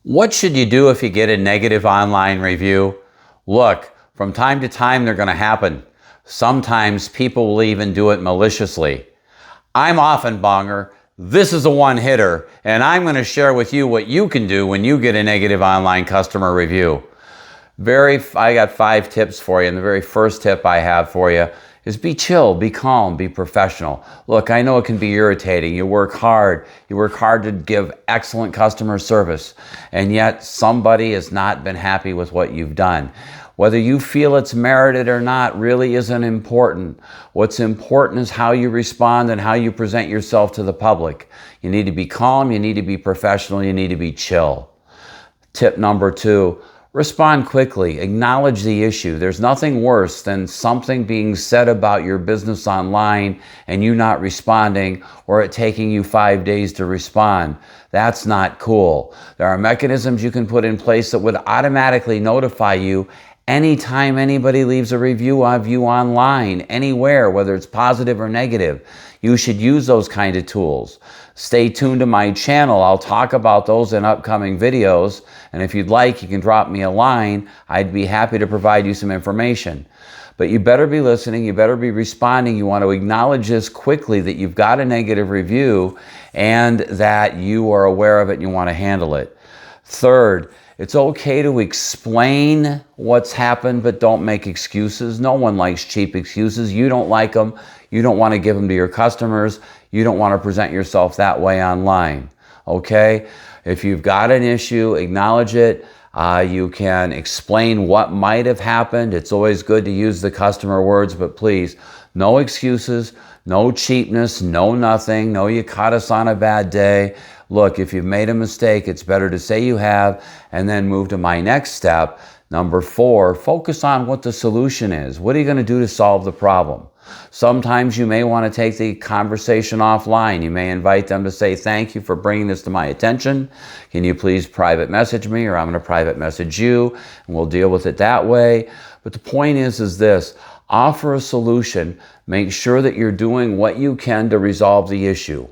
What should you do if you get a negative online review? Look, from time to time they're going to happen. Sometimes people will even do it maliciously. I'm Offenbonger. This is a one-hitter, and I'm going to share with you what you can do when you get a negative online customer review. I got 5 tips for you, and the very first tip I have for you is be chill, be calm, be professional. Look, I know it can be irritating. You work hard to give excellent customer service, and yet somebody has not been happy with what you've done. Whether you feel it's merited or not really isn't important. What's important is how you respond and how you present yourself to the public. You need to be calm, you need to be professional, you need to be chill. Tip number 2, respond quickly. Acknowledge the issue. There's nothing worse than something being said about your business online and you not responding, or it taking you 5 days to respond. That's not cool. There are mechanisms you can put in place that would automatically notify you anytime anybody leaves a review of you online, anywhere, whether it's positive or negative. You should use those kind of tools. Stay tuned to my channel. I'll talk about those in upcoming videos. And if you'd like, you can drop me a line. I'd be happy to provide you some information. But you better be listening. You better be responding. You want to acknowledge this quickly, that you've got a negative review and that you are aware of it and you want to handle it. Third, it's okay to explain what's happened, but don't make excuses. No one likes cheap excuses. You don't like them. You don't want to give them to your customers. You don't want to present yourself that way online. Okay? If you've got an issue, acknowledge it. You can explain what might have happened. It's always good to use the customer words, but please, no excuses, no cheapness, no nothing, no you caught us on a bad day. Look, if you've made a mistake, it's better to say you have and then move to my next step. Number 4, focus on what the solution is. What are you going to do to solve the problem? Sometimes you may want to take the conversation offline. You may invite them to say, thank you for bringing this to my attention. Can you please private message me, or I'm going to private message you, and we'll deal with it that way. But the point is this: offer a solution. Make sure that you're doing what you can to resolve the issue.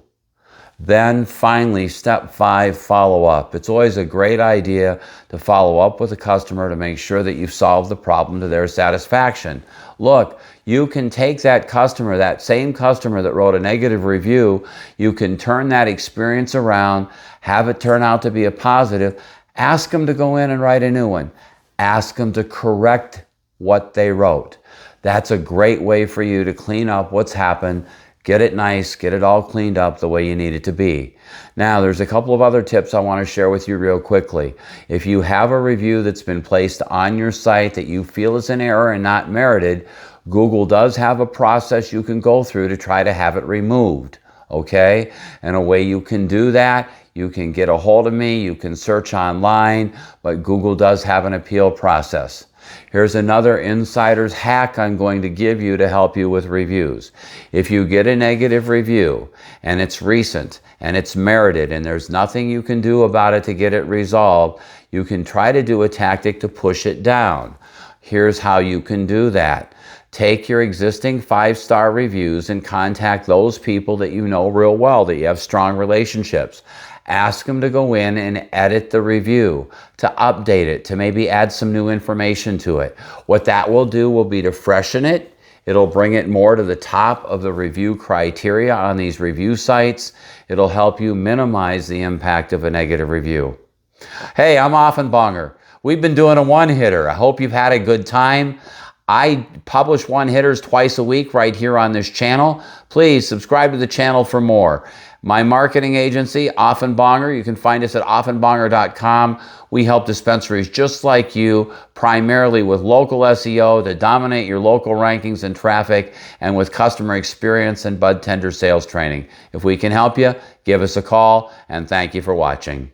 Then finally, step 5, follow up. It's always a great idea to follow up with a customer to make sure that you've solved the problem to their satisfaction. Look, you can take that customer, that same customer that wrote a negative review, you can turn that experience around, have it turn out to be a positive. Ask them to go in and write a new one. Ask them to correct what they wrote. That's a great way for you to clean up what's happened. Get it nice, get it all cleaned up the way you need it to be. Now, there's a couple of other tips I want to share with you real quickly. If you have a review that's been placed on your site that you feel is an error and not merited, Google does have a process you can go through to try to have it removed, okay? And a way you can do that, you can get a hold of me, you can search online, but Google does have an appeal process. Here's another insider's hack I'm going to give you to help you with reviews. If you get a negative review and it's recent and it's merited and there's nothing you can do about it to get it resolved, you can try to do a tactic to push it down. Here's how you can do that. Take your existing 5-star reviews and contact those people that you know real well, that you have strong relationships. Ask them to go in and edit the review, to update it, to maybe add some new information to it. What that will do will be to freshen it. It'll bring it more to the top of the review criteria on these review sites. It'll help you minimize the impact of a negative review. Hey, I'm Offenbonger. We've been doing a one-hitter. I hope you've had a good time. I publish one-hitters twice a week right here on this channel. Please subscribe to the channel for more. My marketing agency, Offenbonger, you can find us at offenbonger.com. We help dispensaries just like you, primarily with local SEO to dominate your local rankings and traffic, and with customer experience and bud tender sales training. If we can help you, give us a call, and thank you for watching.